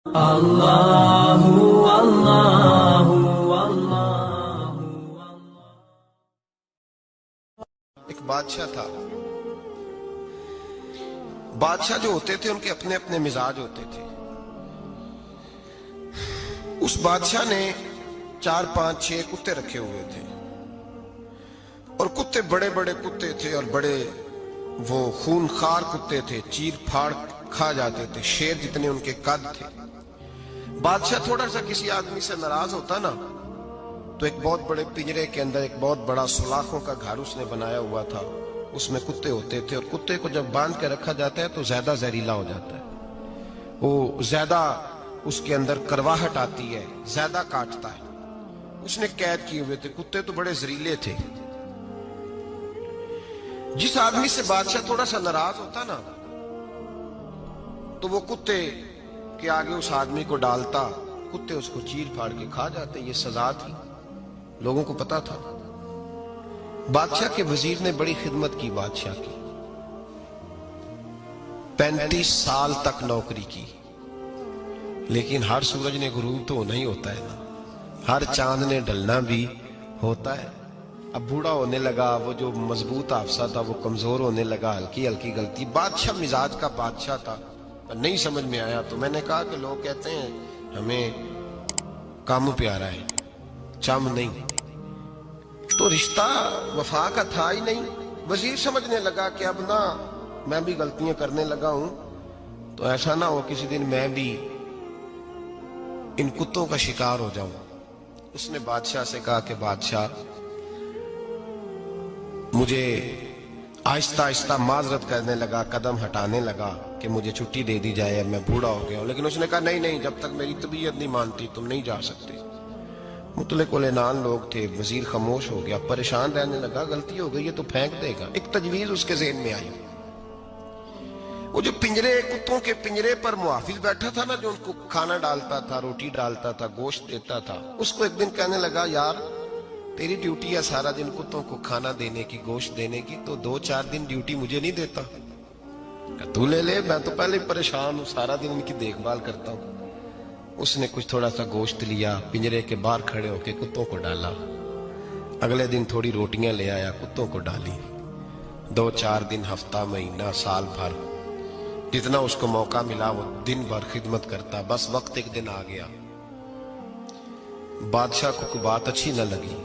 اللہ اللہ اللہ۔ ایک بادشاہ تھا۔ بادشاہ جو ہوتے تھے ان کے اپنے اپنے مزاج ہوتے تھے۔ اس بادشاہ نے 4 5 6 کتے رکھے ہوئے تھے، اور کتے بڑے بڑے کتے تھے، اور بڑے وہ خونخوار کتے تھے، چیر پھاڑ کھا جاتے تھے، شیر جتنے ان کے قد تھے۔ بادشاہ تھوڑا سا کسی آدمی سے ناراض ہوتا نا، تو ایک بہت بڑے پنجرے کے اندر ایک بہت بڑا سلاخوں کا گھر اس نے بنایا ہوا تھا، اس میں کتے ہوتے تھے، اور کتے کو جب باندھ کے رکھا جاتا ہے تو زیادہ زہریلا ہو جاتا ہے، وہ زیادہ اس کے اندر کرواہٹ آتی ہے، زیادہ کاٹتا ہے۔ اس نے قید کیے ہوئے تھے، کتے تو بڑے زہریلے تھے۔ جس آدمی سے بادشاہ تھوڑا سا ناراض ہوتا نا، تو وہ کتے کے آگے اس آدمی کو ڈالتا، کتے اس کو چیر پھاڑ کے کھا جاتے۔ یہ سزا تھی، لوگوں کو پتا تھا۔ بادشاہ کے وزیر نے بڑی خدمت کی بادشاہ کی، 35 سال تک نوکری کی، لیکن ہر سورج نے غروب تو ہونا ہی ہوتا ہے نا، ہر چاند نے ڈلنا بھی ہوتا ہے۔ اب بوڑھا ہونے لگا، وہ جو مضبوط حافظہ تھا وہ کمزور ہونے لگا، ہلکی ہلکی غلطی۔ بادشاہ مزاج کا بادشاہ تھا، نہیں سمجھ میں آیا تو میں نے کہا کہ لوگ کہتے ہیں ہمیں کام پیارا ہے، چم نہیں، تو رشتہ وفا کا تھا ہی نہیں۔ وزیر سمجھنے لگا کہ اب نہ میں بھی غلطیاں کرنے لگا ہوں، تو ایسا نہ ہو کسی دن میں بھی ان کتوں کا شکار ہو جاؤں۔ اس نے بادشاہ سے کہا کہ بادشاہ، مجھے آہستہ آہستہ معذرت کرنے لگا، قدم ہٹانے لگا کہ مجھے چھٹی دے دی جائے، میں بوڑھا ہو گیا ہوں۔ لیکن اس نے کہا نہیں، جب تک میری طبیعت نہیں مانتی تم نہیں جا سکتے۔ مطلق العنان لوگ تھے، وزیر خاموش ہو گیا، پریشان رہنے لگا، غلطی ہو گئی ہے تو پھینک دے گا۔ ایک تجویز اس کے ذہن میں آئی، وہ جو پنجرے، کتوں کے پنجرے پر محافظ بیٹھا تھا نا، جو ان کو کھانا ڈالتا تھا، روٹی ڈالتا تھا، گوشت دیتا تھا، اس کو ایک دن کہنے لگا، یار تیری ڈیوٹی ہے سارا دن کتوں کو کھانا دینے کی، گوشت دینے کی، تو 2 4 دن ڈیوٹی مجھے نہیں دیتا؟ کہ تو لے لے، میں تو پہلے پریشان ہوں، سارا دن ان کی دیکھ بھال کرتا ہوں۔ اس نے کچھ تھوڑا سا گوشت لیا، پنجرے کے باہر کھڑے ہو کے کتوں کو ڈالا۔ اگلے دن تھوڑی روٹیاں لے آیا، کتوں کو ڈالی۔ 2 4 دن، ہفتہ، مہینہ، سال بھر، جتنا اس کو موقع ملا وہ دن بھر خدمت کرتا۔ بس وقت ایک دن آ گیا، بادشاہ کو کوئی بات اچھی نہ لگی۔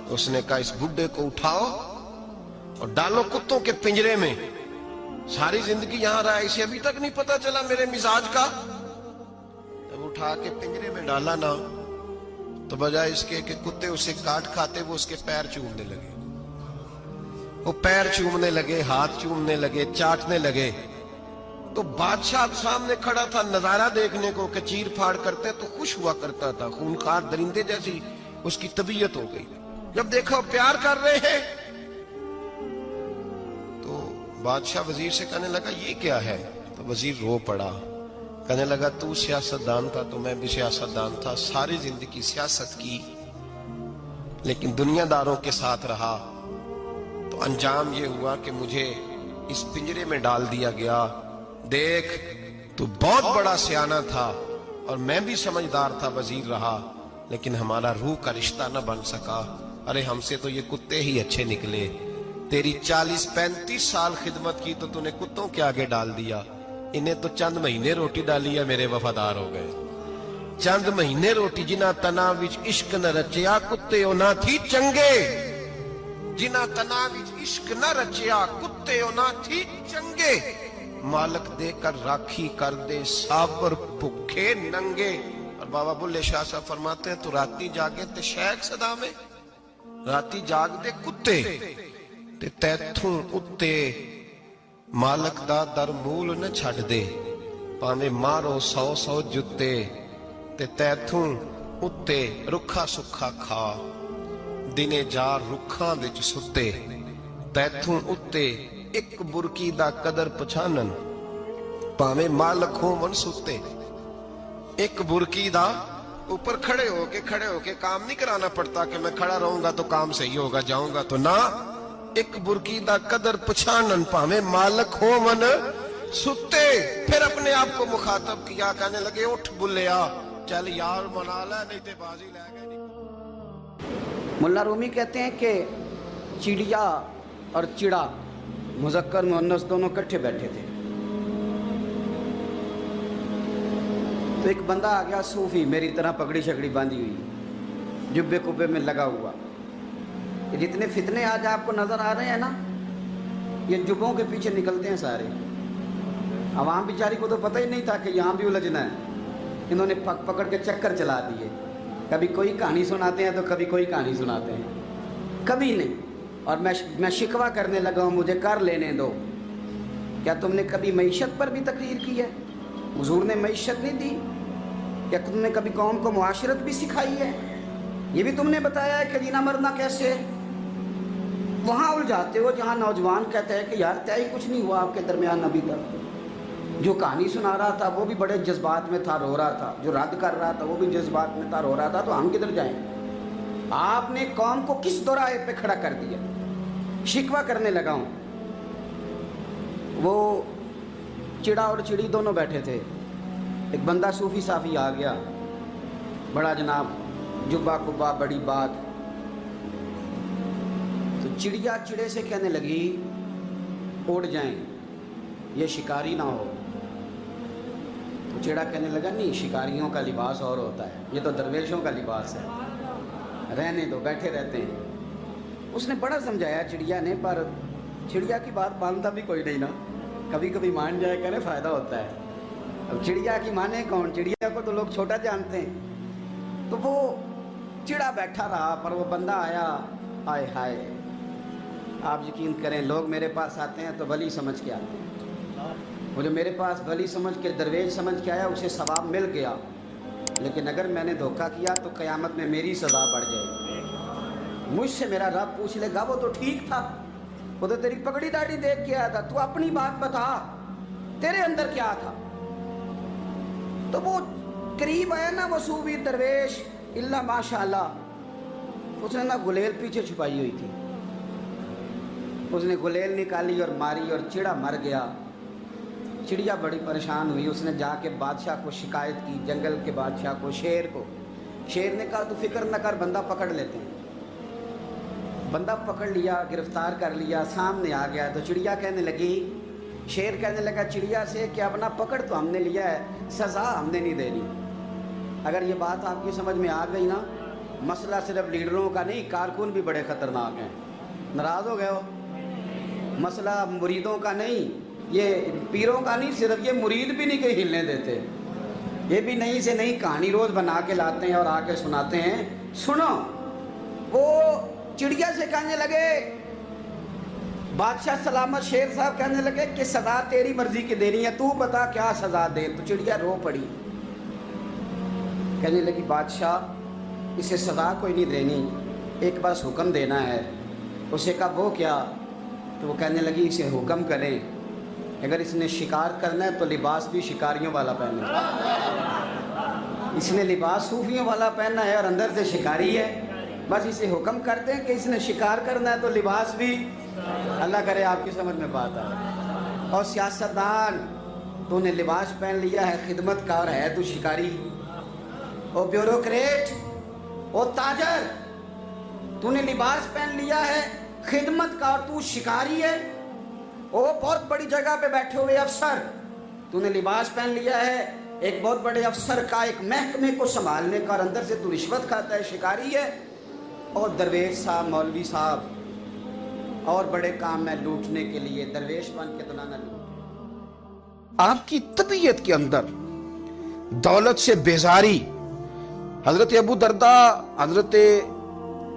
اس نے کہا، اس بڈھے کو اٹھاؤ اور ڈالو کتوں کے پنجرے میں، ساری زندگی یہاں رہا، اسے ابھی تک نہیں پتا چلا میرے مزاج کا۔ جب اٹھا کے پنجرے میں ڈالا نا، تو بجائے اس کے کہ کتے اسے کاٹ کھاتے، وہ اس کے پیر چومنے لگے، وہ پیر چومنے لگے، ہاتھ چومنے لگے، چاٹنے لگے۔ تو بادشاہ سامنے کھڑا تھا نظارہ دیکھنے کو کہ چیر پھاڑ کرتے تو خوش ہوا کرتا تھا، خونخوار درندے جیسی اس کی طبیعت ہو گئی۔ جب دیکھا پیار کر رہے ہیں، تو بادشاہ وزیر سے کہنے لگا، یہ کیا ہے؟ تو وزیر رو پڑا، کہنے لگا، تو سیاستدان تھا تو میں بھی سیاستدان تھا، ساری زندگی سیاست کی، لیکن دنیا داروں کے ساتھ رہا، تو انجام یہ ہوا کہ مجھے اس پنجرے میں ڈال دیا گیا۔ دیکھ، تو بہت بڑا سیانہ تھا اور میں بھی سمجھدار تھا، وزیر رہا، لیکن ہمارا روح کا رشتہ نہ بن سکا۔ ارے ہم سے تو یہ کتے ہی اچھے نکلے، تیری 40 35 سال خدمت کی تو نے کتوں کے آگے ڈال دیا، انہیں تو چند مہینے روٹی ڈالی ہے، میرے وفادار ہو گئے۔ چند مہینے روٹی، جنہ تنا وچ عشق نہ رچیا، کتے او نہ تھی چنگے، جنہ تنا وچ عشق نہ رچیا، کتے او نہ تھی چنگے، مالک دے کر راکھی کر دے، سابر بھکھے ننگے۔ اور بابا بلے شاہ صاحب فرماتے ہیں، تو راتی جاگے تے شیخ صدا میں، راتی جاگ دے کتے تے تیتھوں اتے، مالک دا در مول نہ چھڑ دے، پاویں مارو 100 جتے، تے تیتھوں اتے رکھا سکھا کھا، دنے جار رکھاں وچ ستے، تیتھوں اتے ایک برکی دا قدر پچھانن، پاویں مالک ہو من ستے۔ ایک برکی دا اوپر کھڑے ہو کے کام نہیں کرانا پڑتا کہ میں کھڑا رہوں گا تو کام صحیح ہوگا، جاؤں گا تو نہ، ایک برکی دا قدر پچھانن، پاویں مالک ہو من सुते फिर अपने आप को मुखातब किया, कहने लगे उठ बुल्लिया, चल यार मना ले, नहीं तो बाजी ले गए। मुल्ला रूमी कहते हैं कि चिड़िया और चिड़ा मुज़क्कर मुअन्नस दोनों इकट्ठे बैठे थे। तो एक बंदा आ गया सूफी, मेरी तरह पगड़ी शकड़ी बांधी हुई, जुब्बे कुब्बे में लगा हुआ। ये जितने फितने आज आपको नज़र आ रहे हैं ना, ये जुब्बों के पीछे निकलते हैं सारे। आवाम बेचारी को तो पता ही नहीं था कि यहाँ भी उलझना है। इन्होंने पकड़ के चक्कर चला दिए, कभी कोई कहानी सुनाते हैं तो कभी कोई कहानी सुनाते हैं, कभी नहीं। और मैं शिकवा करने लगा हूँ, मुझे कर लेने दो। क्या तुमने कभी मईशत पर भी तकरीर की है? हुजूर ने मईशत नहीं दी? क्या तुमने कभी कौम को मुआशरत भी सिखाई है? ये भी तुमने बताया है कि जीना मरना कैसे है? वहाँ उलझाते हो जहाँ नौजवान कहते हैं कि यार तय कुछ नहीं हुआ आपके दरमियान अभी तक। जो कहानी सुना रहा था वो भी बड़े जज्बात में था, रो रहा था। जो रद्द कर रहा था वो भी जज्बात में था, रो रहा था। तो हम किधर जाएं? आपने कौम को किस दोराहे पे खड़ा कर दिया? शिकवा करने लगा हूँ। वो चिड़ा और चिड़ी दोनों बैठे थे। एक बंदा सूफी साफी आ गया, बड़ा जनाब, जुब्बा कुब्बा, बड़ी बात। तो चिड़िया चिड़े से कहने लगी उड़ जाएं, ये शिकारी ना हो। तो चिड़ा कहने लगा नहीं, शिकारियों का लिबास और होता है, ये तो दरवेशों का लिबास है, रहने दो, बैठे रहते हैं। उसने बड़ा समझाया चिड़िया ने, पर चिड़िया की बात मानता भी कोई नहीं ना। कभी कभी मान जाए करे फ़ायदा होता है। अब चिड़िया की माने कौन? चिड़िया को तो लोग छोटा जानते हैं। तो वो चिड़ा बैठा रहा, पर वो बंदा आया, आए हाय, आप यकीन करें, लोग मेरे पास आते हैं तो वली समझ के आते हैं। वो जो मेरे पास वली समझ के, दरवेश समझ के आया, उसे सवाब मिल गया। लेकिन अगर मैंने धोखा किया तो क़यामत में मेरी सज़ा बढ़ जाएगी। मुझसे मेरा रब पूछ लेगा, वो तो ठीक था, वो तो तेरी पगड़ी दाढ़ी देख के आया था, तू अपनी बात बता, तेरे अंदर क्या था? तो वो करीब आया ना वो सूफी दरवेश, इल्ला माशाअल्लाह, उसने ना गुलेल पीछे छुपाई हुई थी, उसने गुलेल निकाली और मारी और चिड़ा मर गया। चिड़िया बड़ी परेशान हुई, उसने जाके बादशाह को शिकायत की, जंगल के बादशाह को, शेर को। शेर ने कहा तू फिक्र न कर, बंदा पकड़ लेते हैं। बंदा पकड़ लिया, गिरफ्तार कर लिया, सामने आ गया। तो चिड़िया कहने लगी, शेर कहने लगा चिड़िया से कि अब ना पकड़ तो हमने लिया है, सज़ा हमने नहीं देनी। अगर ये बात आपकी समझ में आ गई ना, मसला सिर्फ लीडरों का नहीं, कारकुन भी बड़े ख़तरनाक हैं। नाराज़ हो गए हो? मसला मुरीदों का नहीं, ये पीरों का नहीं, सिर्फ ये मुरीद भी नहीं कहीं हिलने देते। ये भी नहीं से नहीं कहानी रोज़ बना के लाते हैं और आके सुनाते हैं। सुनो, वो चिड़िया से कहने लगे, बादशाह सलामत, शेर साहब कहने लगे कि सज़ा तेरी मर्जी की देनी है, तू बता क्या सज़ा दे। तो चिड़िया रो पड़ी, कहने लगी बादशाह इसे सज़ा कोई नहीं देनी, एक बस हुक्म देना है। उसे कहा वो क्या? तो वो कहने लगी इसे हुक्म करें, अगर इसने शिकार करना है तो लिबास भी शिकारियों वाला पहने। इसने लिबास सूफियों वाला पहनना है और अंदर से शिकारी है। बस इसे हुक्म करते हैं कि इसने शिकार करना है तो लिबास भी, अल्लाह करे आपकी समझ में बात आए। और सियासतदान, तूने लिबास पहन लिया है खिदमतकार है तू शिकारी। ओ ब्यूरोक्रेट, ओ ताजर, तूने लिबास पहन लिया है खिदमतकार, तू शिकारी है। ओ बहुत बड़ी जगह पे बैठे हुए अफसर, तूने लिबास पहन लिया है एक बहुत बड़े अफसर का, एक महकमे को संभालने का, और अंदर से तू रिश्वत खाता है, शिकारी है। और दरवेश साहब, मौलवी साहब और बड़े काम में लूटने के लिए दरवेश बन के तो ना लूट। आपकी तबीयत के अंदर दौलत से बेजारी, हजरत अबू दरदा, हजरत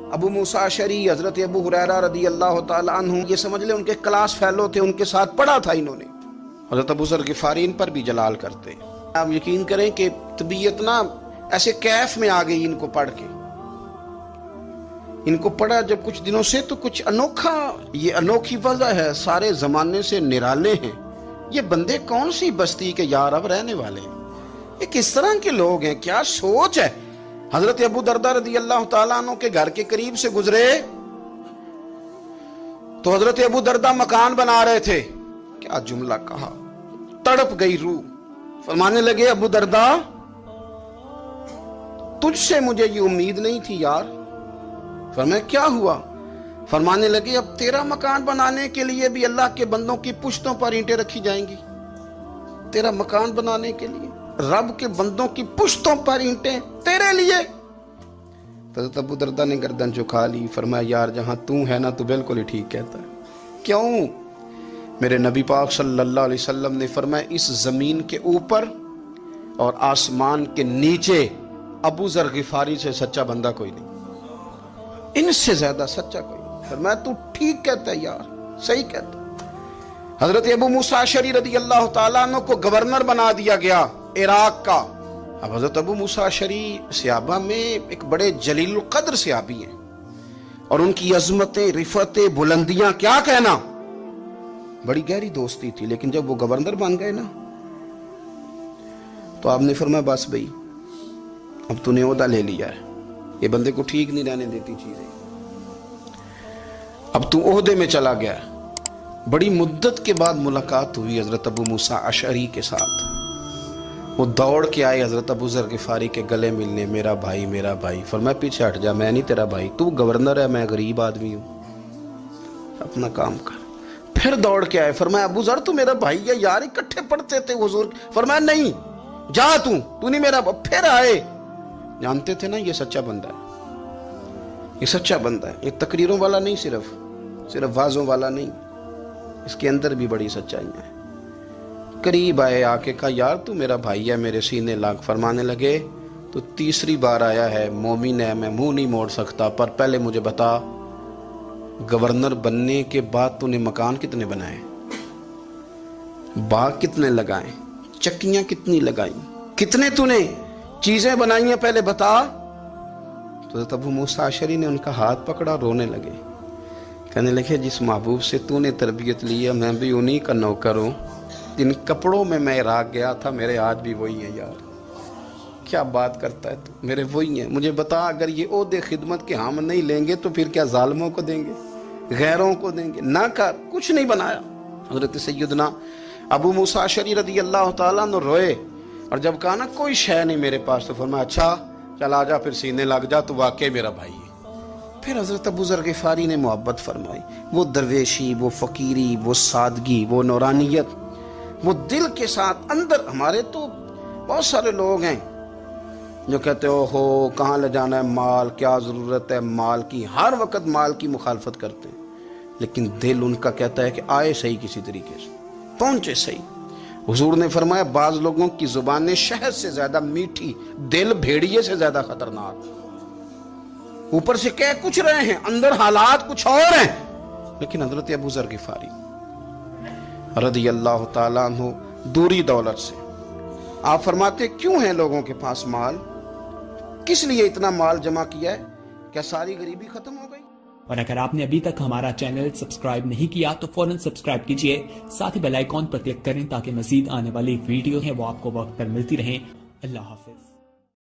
अबू मूसा अशरी, हजरत अबू हुरैरा रदी अल्लाह तआला अन्हु, ये समझ ले उनके क्लास फेलो थे, उनके साथ पढ़ा था इन्होंने। हजरत अबू ज़र गिफारी इन पर भी जलाल करते। आप यकीन करें कि तबीयत ना ऐसे कैफ में आ गई इनको पढ़ के। इनको पढ़ा जब कुछ दिनों से तो कुछ अनोखा, ये अनोखी वजह है, सारे जमाने से निराले हैं ये बंदे, कौन सी बस्ती के यार अब रहने वाले हैं, ये किस तरह के लोग हैं, क्या सोच है। हजरत अबू दरदा रदी अल्लाह तआला अन्हु के घर के करीब से गुजरे तो हजरत अबू दरदा मकान बना रहे थे। क्या जुमला कहा, तड़प गई रूह। फरमाने लगे अबू दरदा, तुझसे मुझे ये उम्मीद नहीं थी यार। फरमाया क्या हुआ? फरमाने लगे अब तेरा मकान बनाने के लिए भी अल्लाह के बंदों की पुश्तों पर ईंटें रखी जाएंगी। तेरा मकान बनाने के लिए रब के बंदों की पुश्तों पर ईंटें तेरे लिए। तो अबू दरदा ने गर्दन झुका ली। फरमाया यार जहां तू है ना, तू बिल्कुल ही ठीक कहता है। क्यों? मेरे नबी पाक सल्लल्लाहु अलैहि वसल्लम ने फरमाया इस जमीन के ऊपर और आसमान के नीचे अबू जर गिफारी से सच्चा बंदा कोई नहीं, इनसे ज्यादा सच्चा कोई नहीं। फरमाया तू ठीक कहता है यार, सही कहता है। हजरत अबू मूसा अशरी रदी अल्लाह तआला अन्हु को गवर्नर बना दिया गया इराक का। अब हजरत अबू मूसा अशरी सहाबा में एक बड़े जलील कद्र सहाबी हैं और उनकी अजमतें, रिफतें, बुलंदियां क्या कहना, बड़ी गहरी दोस्ती थी। लेकिन जब वो गवर्नर बन गए ना, तो आपने फरमाया बस भाई अब तूने ओहदा ले लिया है, ये बंदे को ठीक नहीं रहने देती चीजें, अब तू ओहदे में चला गया। बड़ी मुद्दत के बाद मुलाकात हुई हजरत अबू मूसा अशरी के साथ। वो दौड़ के आए हजरत अबू जर गिफारी के गले मिलने, मेरा भाई मेरा भाई। फरमाया पीछे हट जा, मैं नहीं तेरा भाई, तू गवर्नर है, मैं गरीब आदमी हूं, अपना काम कर। फिर दौड़ के आए, फरमाया अबू जर तू मेरा भाई है यार, इकट्ठे पढ़ते थे हुजूर। फरमाया नहीं जा, तू नहीं मेरा। फिर आए, जानते थे ना ये सच्चा बंदा है, ये सच्चा बंदा है, ये तकरीरों वाला नहीं, सिर्फ वाजों वाला नहीं, इसके अंदर भी बड़ी सच्चाइयां हैं। करीब आए, आके कहा यार तू मेरा भाई है, मेरे सीने लाग। फरमाने लगे तो तीसरी बार आया है, मोमिन है, मैं मुंह नहीं मोड़ सकता, पर पहले मुझे बता गवर्नर बनने के बाद तूने मकान कितने बनाए, बाग कितने लगाए, चक्कियां कितनी लगाई, कितने तूने चीजें बनाई हैं, पहले बता। तो अबू मूसा अशरी ने उनका हाथ पकड़ा, रोने लगे, कहने लगे जिस महबूब से तूने तरबियत ली है मैं भी उन्हीं का नौकर हूं, जिन कपड़ों में मैं इराक गया था मेरे आज भी वही है यार। क्या बात करता है तू, मेरे वही है। मुझे बता अगर ये ओहदे खिदमत के हम नहीं लेंगे तो फिर क्या जालिमों को देंगे, गैरों को देंगे? ना कर, कुछ नहीं बनाया। हजरत सैयदना अबू मूसा अशरी रदी अल्लाह तआला अन्हु रोए और जब कहा ना कोई शय नहीं मेरे पास, तो फरमाया अच्छा चल आ जा, फिर सीने लग जा, तू वाकई मेरा भाई है। फिर हजरत अबू जर गिफारी ने मोहब्बत फरमाई, वो दरवेशी, वो फकीरी, वो सादगी, वो नौरानियत, वो दिल के साथ अंदर। हमारे तो बहुत सारे लोग हैं जो कहते हो कहाँ ले जाना है माल, क्या ज़रूरत है माल की, हर वक्त माल की मुखालफत करते हैं, लेकिन दिल उनका कहता है कि आए सही, किसी तरीके से पहुंचे सही। हुजूर ने फरमाया बाज लोगों की जुबानें शहद से ज्यादा मीठी, दिल भेड़िए से ज्यादा खतरनाक। ऊपर से कह कुछ रहे हैं, अंदर हालात कुछ और हैं। लेकिन हजरत अबू जर गिफारी रज़ी अल्लाह ताला अन्हु दूरी दौलत से, आप फरमाते क्यों है लोगों के पास माल, किस लिए इतना माल जमा किया है, क्या सारी गरीबी खत्म हो गई? और अगर आपने अभी तक हमारा चैनल सब्सक्राइब नहीं किया तो फौरन सब्सक्राइब कीजिए, साथ ही बेल आइकॉन पर क्लिक करें ताकि मजीद आने वाली वीडियो है वो आपको वक्त पर मिलती रहे। अल्लाह हाफिज।